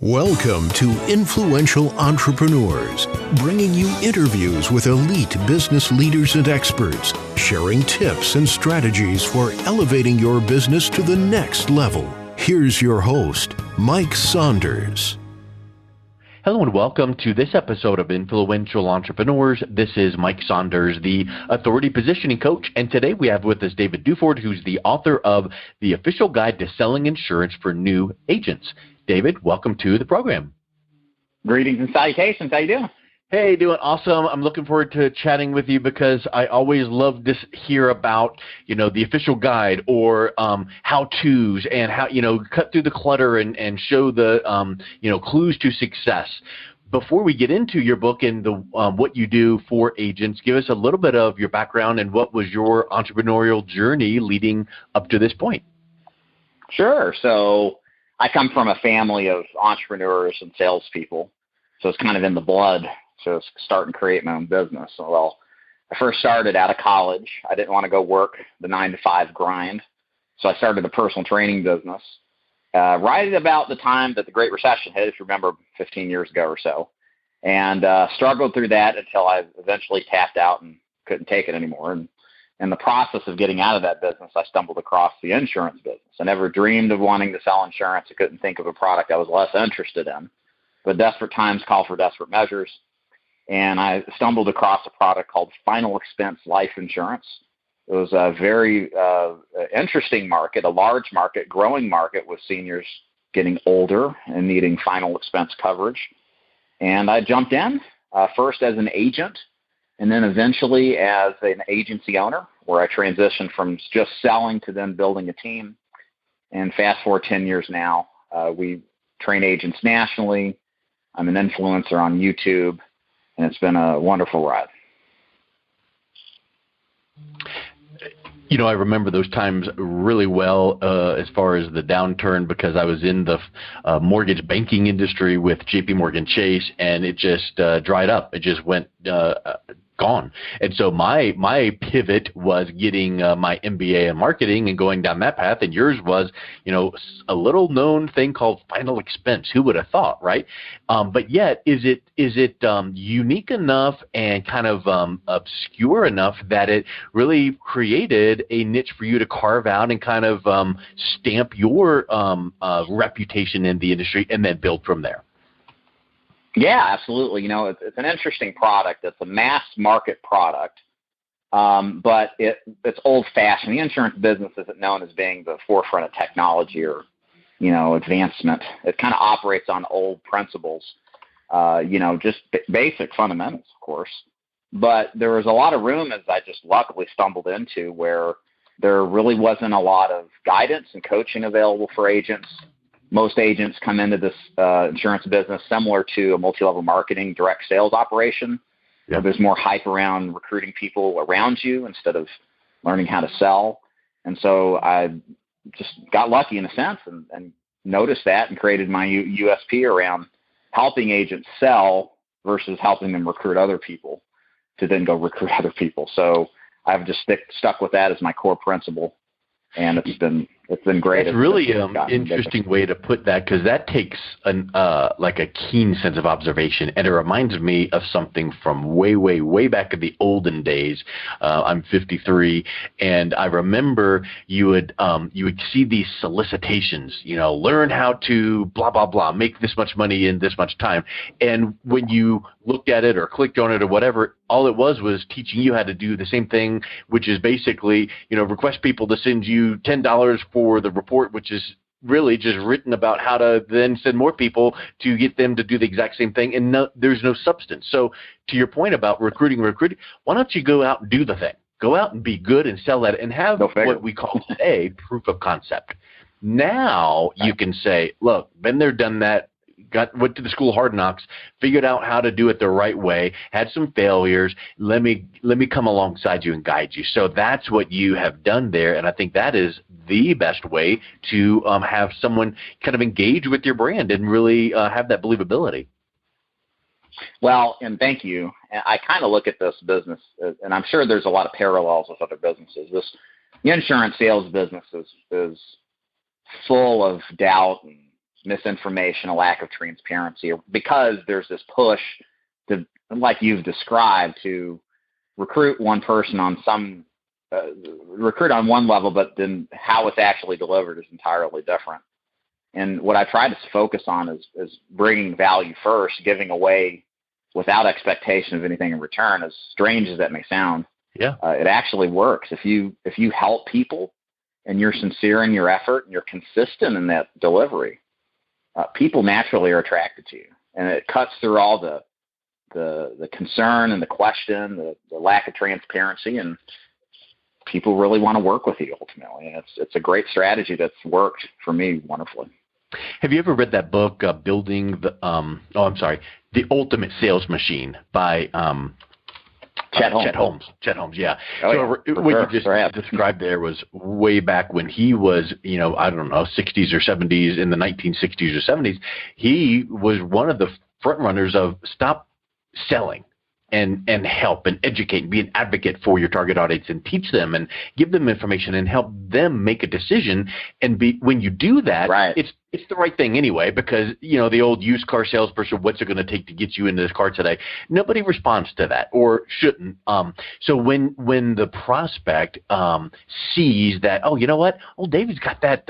Welcome to Influential Entrepreneurs, bringing you interviews with elite business leaders and experts, sharing tips and strategies for elevating your business to the next level. Here's your host, Mike Saunders. Hello and welcome to this episode of Influential Entrepreneurs. This is Mike Saunders, the Authority Positioning Coach, and today we have with us David Duford, who's the author of The Official Guide to Selling Insurance for New Agents. David, welcome to the program. Greetings and salutations. How you doing? Hey, doing awesome. I'm looking forward to chatting with you because I always love to hear about, the official guide or how-tos and how, cut through the clutter and show the, clues to success. Before we get into your book and the what you do for agents, give us a little bit of your background and what was your entrepreneurial journey leading up to this point. Sure. So I come from a family of entrepreneurs and salespeople, so it's kind of in the blood to start and create my own business. Well, I first started out of college. I didn't want to go work the 9-to-5 grind, so I started a personal training business right at about the time that the Great Recession hit, if you remember, 15 years ago or so, and struggled through that until I eventually tapped out and couldn't take it anymore. And in the process of getting out of that business, I stumbled across the insurance business. I never dreamed of wanting to sell insurance. I couldn't think of a product I was less interested in. But desperate times call for desperate measures. And I stumbled across a product called Final Expense Life Insurance. It was a very interesting market, a large market, growing market with seniors getting older and needing final expense coverage. And I jumped in first as an agent, and then eventually as an agency owner, where I transitioned from just selling to then building a team. And fast forward 10 years now, we train agents nationally. I'm an influencer on YouTube, and it's been a wonderful ride. I remember those times really well as far as the downturn, because I was in the mortgage banking industry with JP Morgan Chase, and it just dried up. It just went gone. And so my pivot was getting my MBA in marketing and going down that path. And yours was, a little known thing called final expense. Who would have thought, right? But yet, is it unique enough and kind of obscure enough that it really created a niche for you to carve out and kind of stamp your reputation in the industry and then build from there? Yeah, absolutely. It's an interesting product. It's a mass market product, but it's old-fashioned. The insurance business isn't known as being the forefront of technology or, advancement. It kind of operates on old principles, just basic fundamentals, of course. But there was a lot of room, as I just luckily stumbled into, where there really wasn't a lot of guidance and coaching available for agents. Most agents come into this insurance business similar to a multi-level marketing direct sales operation. Yep. There's more hype around recruiting people around you instead of learning how to sell. And so I just got lucky in a sense and noticed that and created my USP around helping agents sell versus helping them recruit other people to then go recruit other people. So I've just stuck with that as my core principle, and it's been great. It's really an interesting way to put that, because that takes like a keen sense of observation, and it reminds me of something from way, way, way back in the olden days. I'm 53, and I remember you would see these solicitations, learn how to blah, blah, blah, make this much money in this much time. And when you looked at it or clicked on it or whatever, all it was teaching you how to do the same thing, which is basically, request people to send you $10 for the report, which is really just written about how to then send more people to get them to do the exact same thing. And there's no substance. So to your point about recruiting, why don't you go out and do the thing? Go out and be good and sell that and have what we call today proof of concept. Now you can say, look, been there, done that. Went to the school of hard knocks, figured out how to do it the right way, had some failures. Let me come alongside you and guide you. So that's what you have done there, and I think that is the best way to have someone kind of engage with your brand and really have that believability. Well, and thank you. I kind of look at this business, and I'm sure there's a lot of parallels with other businesses. The insurance sales business is full of doubt and misinformation, a lack of transparency, because there's this push to, like you've described, to recruit one person on recruit on one level, but then how it's actually delivered is entirely different. And what I try to focus on is bringing value first, giving away without expectation of anything in return. As strange as that may sound, it actually works. If you help people and you're sincere in your effort and you're consistent in that delivery, people naturally are attracted to you, and it cuts through all the concern and the question, the lack of transparency, and people really want to work with you ultimately. And it's a great strategy that's worked for me wonderfully. Have you ever read that book, Building The Ultimate Sales Machine by Chet Holmes? Chet Holmes, yeah. What you just described there was way back when he was, I don't know, 60s or 70s, in the 1960s or 70s. He was one of the front runners of stop selling and help and educate and be an advocate for your target audience and teach them and give them information and help them make a decision. And when you do that, it's the right thing anyway, because, the old used car salesperson, what's it going to take to get you into this car today? Nobody responds to that, or shouldn't. So when the prospect sees that, oh, you know what? Oh, David's got that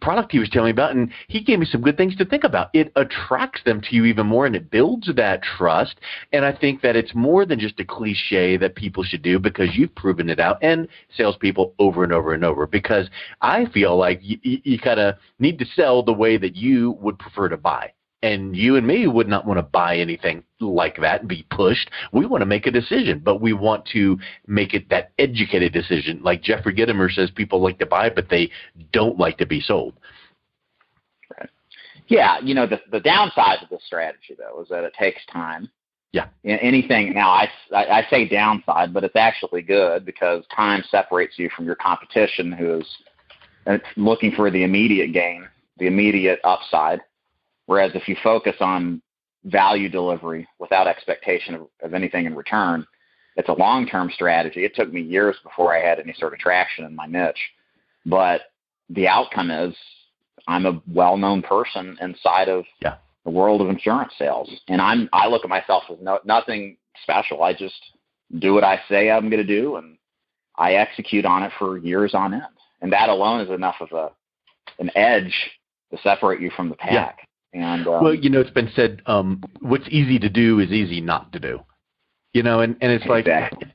product he was telling me about, and he gave me some good things to think about. It attracts them to you even more, and it builds that trust. And I think that it's more than just a cliche that people should do, because you've proven it out, and salespeople over and over and over, because I feel like you kind of need to sell the way that you would prefer to buy. And you and me would not want to buy anything like that and be pushed. We want to make a decision, but we want to make it that educated decision. Like Jeffrey Gitomer says, people like to buy, but they don't like to be sold. Right. Yeah. The downside of this strategy, though, is that it takes time. Yeah. Anything now, I say downside, but it's actually good, because time separates you from your competition, who is looking for the immediate gain, the immediate upside. Whereas if you focus on value delivery without expectation of anything in return, it's a long-term strategy. It took me years before I had any sort of traction in my niche, but the outcome is I'm a well-known person inside of the world of insurance sales. And I look at myself as nothing special. I just do what I say I'm going to do, and I execute on it for years on end. And that alone is enough of an edge to separate you from the pack. Yeah. And well, it's been said, what's easy to do is easy not to do. And it's like,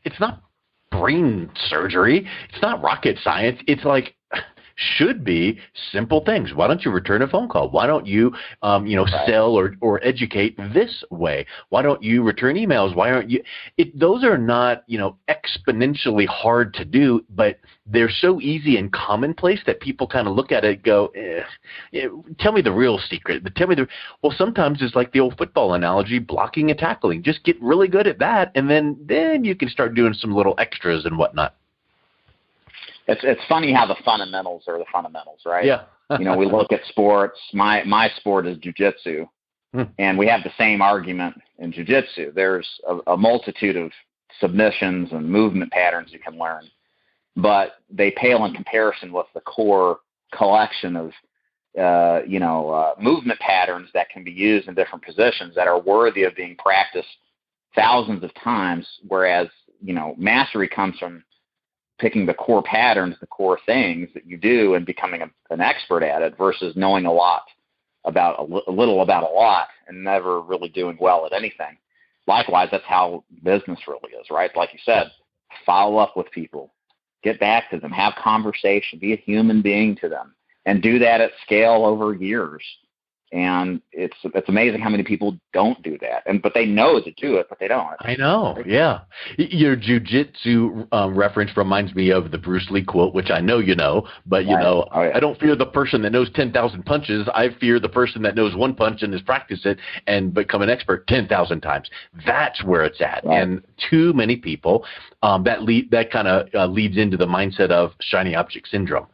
it's not brain surgery. It's not rocket science. It's like, should be simple things. Why don't you return a phone call? Why don't you, sell or educate this way? Why don't you return emails? Why aren't you? Those are not, exponentially hard to do, but they're so easy and commonplace that people kind of look at it and go, tell me the real secret. Well, sometimes it's like the old football analogy, blocking and tackling. Just get really good at that, and then you can start doing some little extras and whatnot. It's funny how the fundamentals are the fundamentals, right? Yeah. We look at sports. My sport is jiu-jitsu, and we have the same argument in jiu-jitsu. There's a multitude of submissions and movement patterns you can learn, but they pale in comparison with the core collection of movement patterns that can be used in different positions that are worthy of being practiced thousands of times. Whereas mastery comes from picking the core patterns, the core things that you do, and becoming an expert at it, versus knowing a little about a lot and never really doing well at anything. Likewise, that's how business really is, right? Like you said, follow up with people, get back to them, have conversation, be a human being to them, and do that at scale over years. And it's amazing how many people don't do that, but they know to do it, but they don't. I know, yeah. Your jiu-jitsu reference reminds me of the Bruce Lee quote, which I know you know, but I don't fear the person that knows 10,000 punches. I fear the person that knows one punch and has practiced it and become an expert 10,000 times. That's where it's at. Right. And too many people, that kind of leads into the mindset of shiny object syndrome.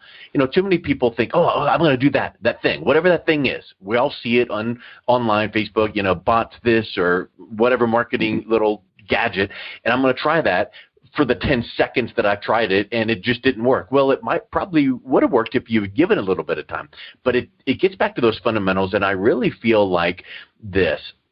Too many people think, oh, I'm going to do that thing, whatever that thing is. We all see it online, Facebook, bots this or whatever marketing little gadget, and I'm going to try that for the 10 seconds that I tried it and it just didn't work. Well, it probably would have worked if you had given a little bit of time. But it gets back to those fundamentals, and I really feel like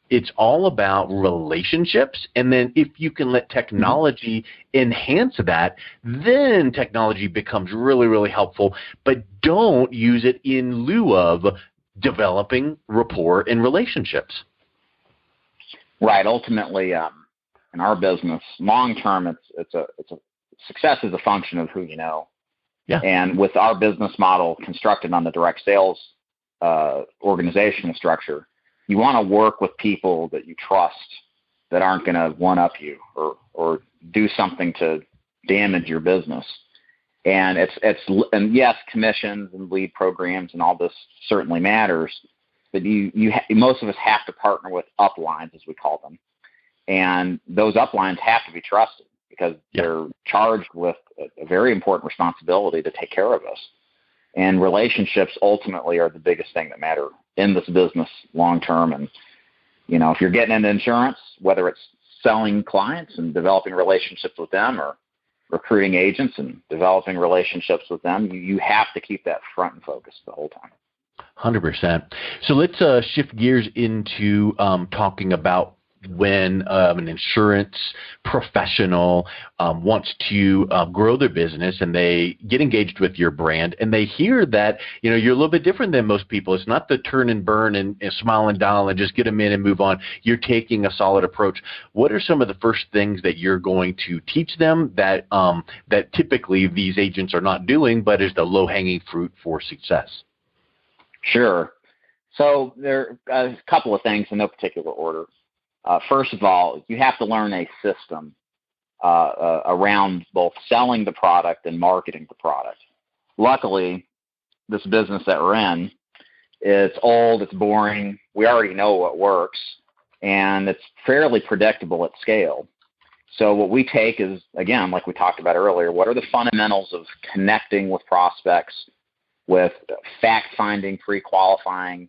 it's all about relationships. And then if you can let technology enhance that, then technology becomes really, really helpful. But don't use it in lieu of developing rapport and relationships. Right. Ultimately, in our business, long term, it's a success is a function of who you know. Yeah. And with our business model constructed on the direct sales organizational structure, you want to work with people that you trust, that aren't going to one up you or do something to damage your business. And and yes, commissions and lead programs and all this certainly matters, but most of us have to partner with uplines, as we call them. And those uplines have to be trusted because they're charged with a very important responsibility to take care of us. And relationships ultimately are the biggest thing that matter in this business long term. And, if you're getting into insurance, whether it's selling clients and developing relationships with them or recruiting agents and developing relationships with them, you have to keep that front and focus the whole time. 100%. So let's shift gears into talking about when an insurance professional wants to grow their business and they get engaged with your brand and they hear that, you're a little bit different than most people. It's not the turn and burn and smile and dial and just get them in and move on. You're taking a solid approach. What are some of the first things that you're going to teach them that typically these agents are not doing, but is the low-hanging fruit for success? Sure. So there are a couple of things in no particular order. First of all, you have to learn a system around both selling the product and marketing the product. Luckily, this business that we're in, it's old, it's boring, we already know what works, and it's fairly predictable at scale. So what we take is, again, like we talked about earlier, what are the fundamentals of connecting with prospects, with fact-finding, pre-qualifying,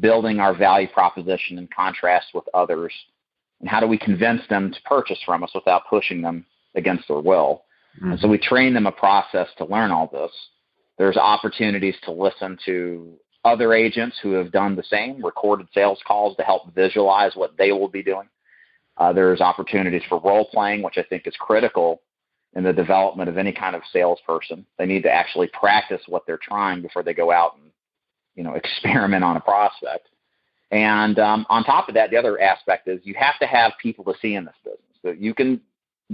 building our value proposition in contrast with others, and how do we convince them to purchase from us without pushing them against their will. Mm-hmm. And so we train them a process to learn all this. There's opportunities to listen to other agents who have done the same, recorded sales calls to help visualize what they will be doing. There's opportunities for role playing, which I think is critical in the development of any kind of salesperson. They need to actually practice what they're trying before they go out and experiment on a prospect. And on top of that, the other aspect is you have to have people to see in this business. So you can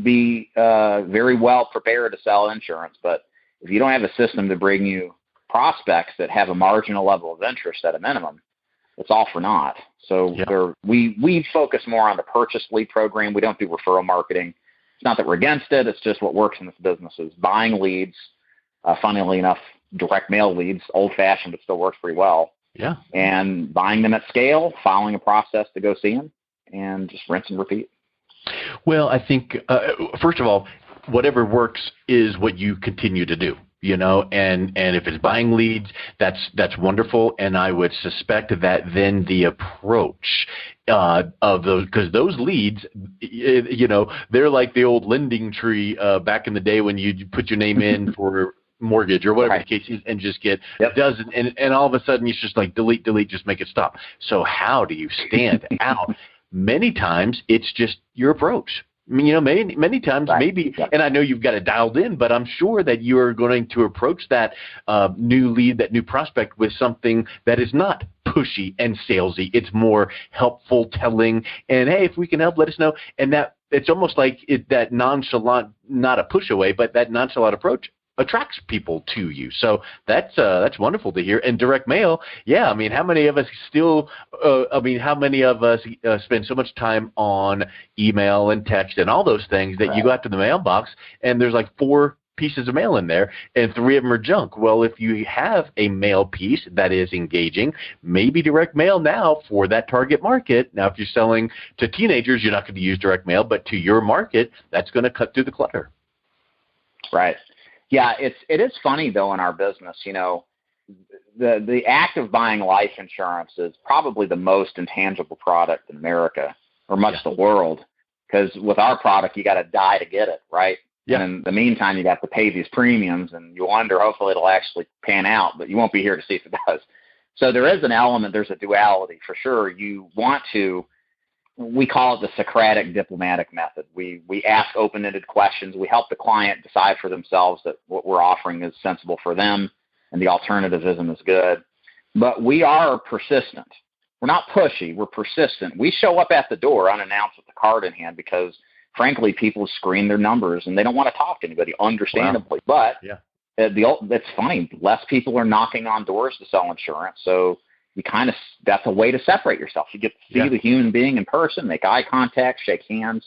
be very well prepared to sell insurance, but if you don't have a system to bring you prospects that have a marginal level of interest at a minimum, it's all for naught. So we focus more on the purchase lead program. We don't do referral marketing. It's not that we're against it. It's just what works in this business is buying leads. Funnily enough, direct mail leads, old-fashioned, but still works pretty well. Yeah. And buying them at scale, following a process to go see them, and just rinse and repeat. Well, I think, first of all, whatever works is what you continue to do. And if it's buying leads, that's wonderful. And I would suspect that then the approach of those, because those leads, they're like the old lending tree back in the day when you put your name in for mortgage or whatever the case is and just get dozen and all of a sudden it's just like delete, just make it stop. So how do you stand out? Many times it's just your approach. I mean, many times maybe, and I know you've got it dialed in, but I'm sure that you're going to approach that new lead, that new prospect with something that is not pushy and salesy. It's more helpful, telling, and hey, if we can help, let us know. And that it's almost like that nonchalant, not a push away, but that nonchalant approach attracts people to you. So that's wonderful to hear. And direct mail, I mean, how many of us spend so much time on email and text and all those things that you go out to the mailbox and there's like 4 pieces of mail in there and 3 of them are junk. Well, if you have a mail piece that is engaging, maybe direct mail now for that target market. Now, if you're selling to teenagers, you're not going to use direct mail, but to your market, that's going to cut through the clutter. Right. Yeah, it is funny though in our business, the act of buying life insurance is probably the most intangible product in America or much the world, because with our product you got to die to get it, right? Yeah. And in the meantime, you got to pay these premiums, and you wonder, hopefully it'll actually pan out, but you won't be here to see if it does. So there is an element, there's a duality for sure. You want to, we call it the Socratic diplomatic method. We ask open-ended questions. We help the client decide for themselves that what we're offering is sensible for them and the alternativism is good. But we are persistent. We're not pushy. We're persistent. We show up at the door unannounced with the card in hand because, frankly, people screen their numbers and they don't want to talk to anybody, understandably. Wow. But yeah. It's funny. Less people are knocking on doors to sell insurance. So you kind of, that's a way to separate yourself. You get to see the human being in person, make eye contact, shake hands,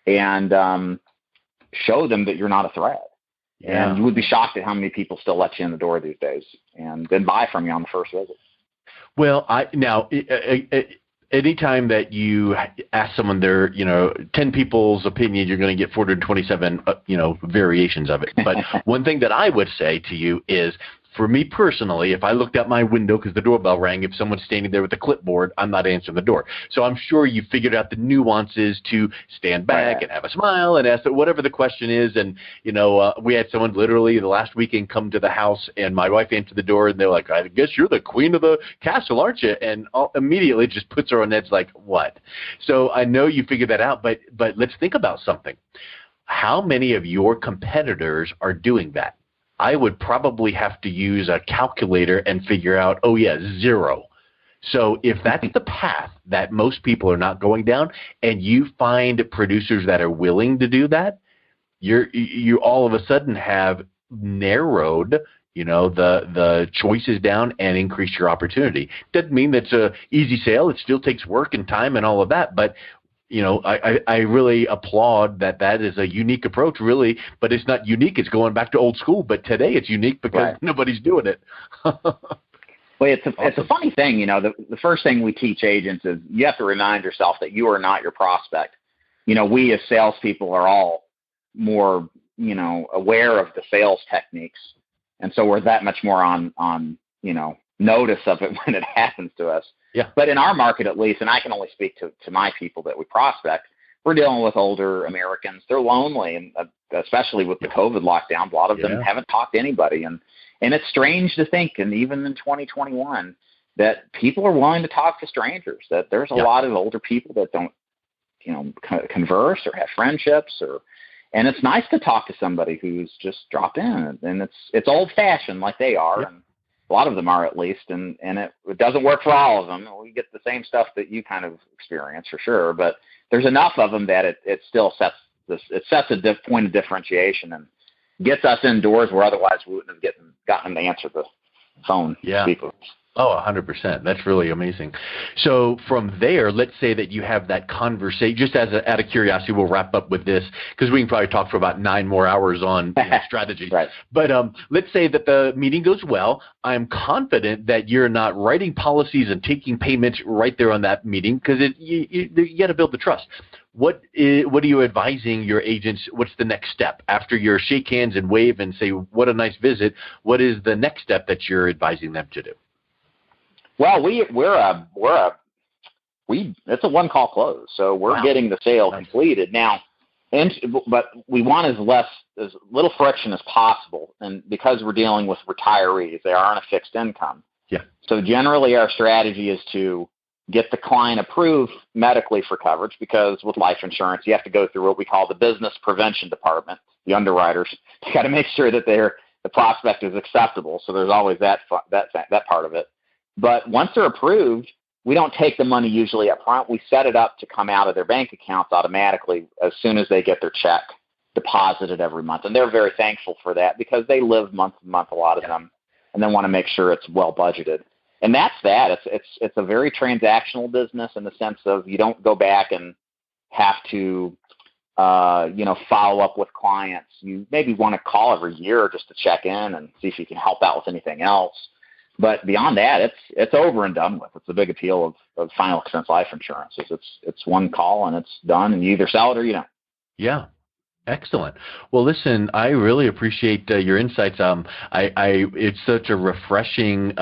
and show them that you're not a threat. Yeah. And you would be shocked at how many people still let you in the door these days and then buy from you on the first visit. Well, anytime that you ask someone their, 10 people's opinion, you're going to get 427, variations of it. But one thing that I would say to you is, for me personally, if I looked out my window because the doorbell rang, if someone's standing there with a clipboard, I'm not answering the door. So I'm sure you figured out the nuances to stand back and have a smile and ask whatever the question is. And, we had someone literally the last weekend come to the house, and my wife answered the door, and they're like, I guess you're the queen of the castle, aren't you? And immediately it just puts her on edge like, what? So I know you figured that out, but let's think about something. How many of your competitors are doing that? I would probably have to use a calculator and figure out, 0. So if that's the path that most people are not going down, and you find producers that are willing to do that, you all of a sudden have narrowed, the choices down and increased your opportunity. Doesn't mean that's a easy sale. It still takes work and time and all of that, but I really applaud that is a unique approach, really, but it's not unique. It's going back to old school, but today it's unique because nobody's doing it. Well, it's a funny thing, the first thing we teach agents is you have to remind yourself that you are not your prospect. We as salespeople are all more, aware of the sales techniques. And so we're that much more on notice of it when it happens to us. Yeah. But in our market, at least, and I can only speak to my people that we prospect, we're dealing with older Americans. They're lonely, and especially with the COVID lockdown, a lot of them haven't talked to anybody. And it's strange to think, and even in 2021, that people are willing to talk to strangers, that there's a lot of older people that don't, converse or have friendships, and it's nice to talk to somebody who's just dropped in, and it's old-fashioned like they are, and a lot of them are, at least, and it doesn't work for all of them. We get the same stuff that you kind of experience for sure, but there's enough of them that it still sets a point of differentiation and gets us indoors where otherwise we wouldn't have gotten them to answer the phone. Yeah. Speakers. Oh, 100%. That's really amazing. So from there, let's say that you have that conversation. Just out of curiosity, we'll wrap up with this because we can probably talk for about 9 more hours on strategy. Right. But let's say that the meeting goes well. I'm confident that you're not writing policies and taking payments right there on that meeting because you got to build the trust. What are you advising your agents? What's the next step after you shake hands and wave and say, "What a nice visit"? What is the next step that you're advising them to do? Well, it's a one-call close, so we're getting the sale completed now. But we want as little friction as possible, and because we're dealing with retirees, they are on a fixed income. Yeah. So generally, our strategy is to get the client approved medically for coverage, because with life insurance, you have to go through what we call the business prevention department, the underwriters. You got to make sure that the prospect is acceptable. So there's always that part of it. But once they're approved, we don't take the money usually up front. We set it up to come out of their bank accounts automatically as soon as they get their check deposited every month. And they're very thankful for that because they live month to month, a lot of them, and they want to make sure it's well budgeted. And that's that. It's a very transactional business in the sense of you don't go back and have to follow up with clients. You maybe want to call every year just to check in and see if you can help out with anything else. But beyond that, it's over and done with. It's the big appeal of final expense life insurance. It's one call and it's done, and you either sell it or you don't. Yeah. Excellent. Well, listen, I really appreciate your insights. It's such a refreshing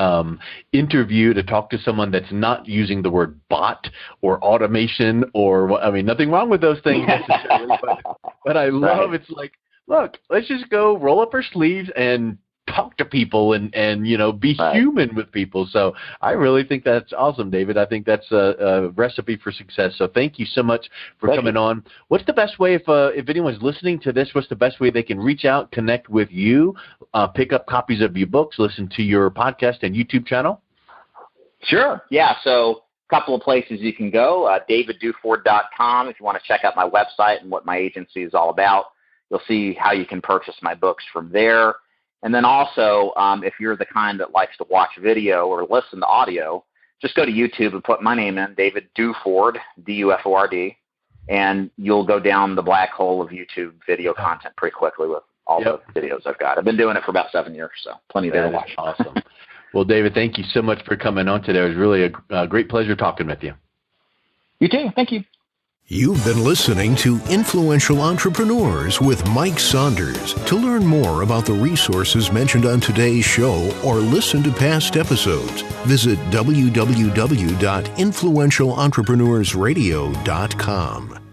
interview to talk to someone that's not using the word bot or automation nothing wrong with those things necessarily, but I love it's like look, let's just go roll up our sleeves and talk to people and be human with people. So I really think that's awesome, David. I think that's a recipe for success. So thank you so much for coming on. What's the best way, if anyone's listening to this, what's the best way they can reach out, connect with you, pick up copies of your books, listen to your podcast and YouTube channel? Sure. Yeah. So a couple of places you can go, davidduford.com. If you want to check out my website and what my agency is all about, you'll see how you can purchase my books from there. And then also, if you're the kind that likes to watch video or listen to audio, just go to YouTube and put my name in, David Duford, D-U-F-O-R-D, and you'll go down the black hole of YouTube video content pretty quickly with all the videos I've got. I've been doing it for about 7 years, so plenty there to watch. Awesome. Well, David, thank you so much for coming on today. It was really a great pleasure talking with you. You too. Thank you. You've been listening to Influential Entrepreneurs with Mike Saunders. To learn more about the resources mentioned on today's show or listen to past episodes, visit www.influentialentrepreneursradio.com.